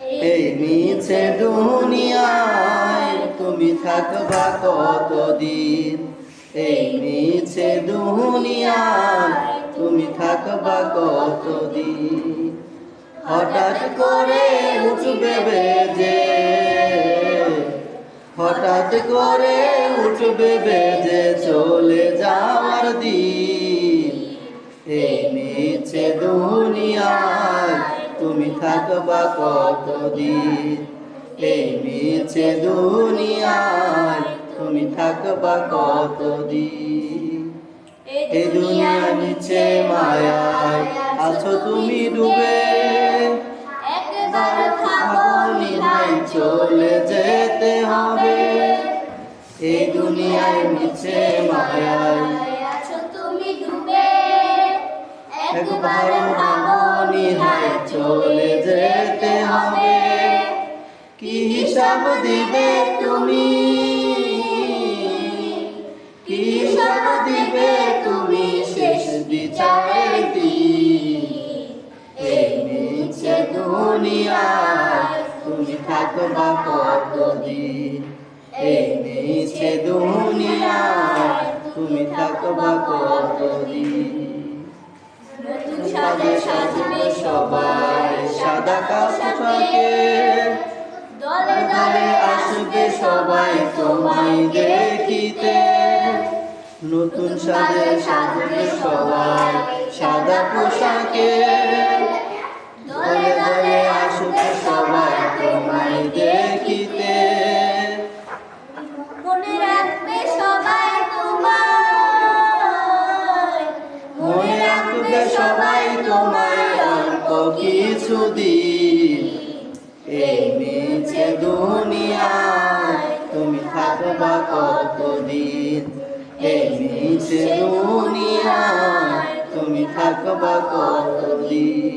এই মিছে দুনিয়ায় তুমি থাকবা কতদিন? এই মিছে দুনিয়ায় তুমি থাকবা কতদিন? হঠাৎ করে উঠবে বেজে, হঠাৎ করে উঠবে বেজে চলে যাওয়ার দিন। এই মিছে দুনিয়ায় তুমি থাকবা কতদিন? এই মিছে দুনিয়ায় তুমি থাকবা কতদিন? এই দুনিয়ার নিচে মায়ায় আছো তুমি ডুবে, একবার ভাবনি নাই চলে যেতে হবে। এই দুনিয়ার নিচে মায়ায় আছো তুমি ডুবে, একবার ভাবনি নাই চলে যেতে হবে। কি হিসাব দিবে তুমি? কি হিসাব দিবে তুমি শেষ বিচারের দিন? এই মিছে দুনিয়ায় তুমি থাকবা কতদিন? এই মিছে দুনিয়ায় তুমি থাকবা কতদিন? নতুন সাজে সাজবে সবাই সাদা কাপড়ে, দলে দলে আসবে সবাই তোমায় দেখিতে। নতুন সাজে সাজবে সবাই সাদা পোশাকে, দলে দলে আসবে সবাই তোমায় দেখিতে। মনে রাখবে সবাই তোমায়, মনে রাখবে সবাই তোমায় অল্প কিছুদিন। এই মিছে দুনিয়ায় তুমি থাকবা কতদিন? এই মিছে দুনিয়ায় তুমি থাকবা কতদিন?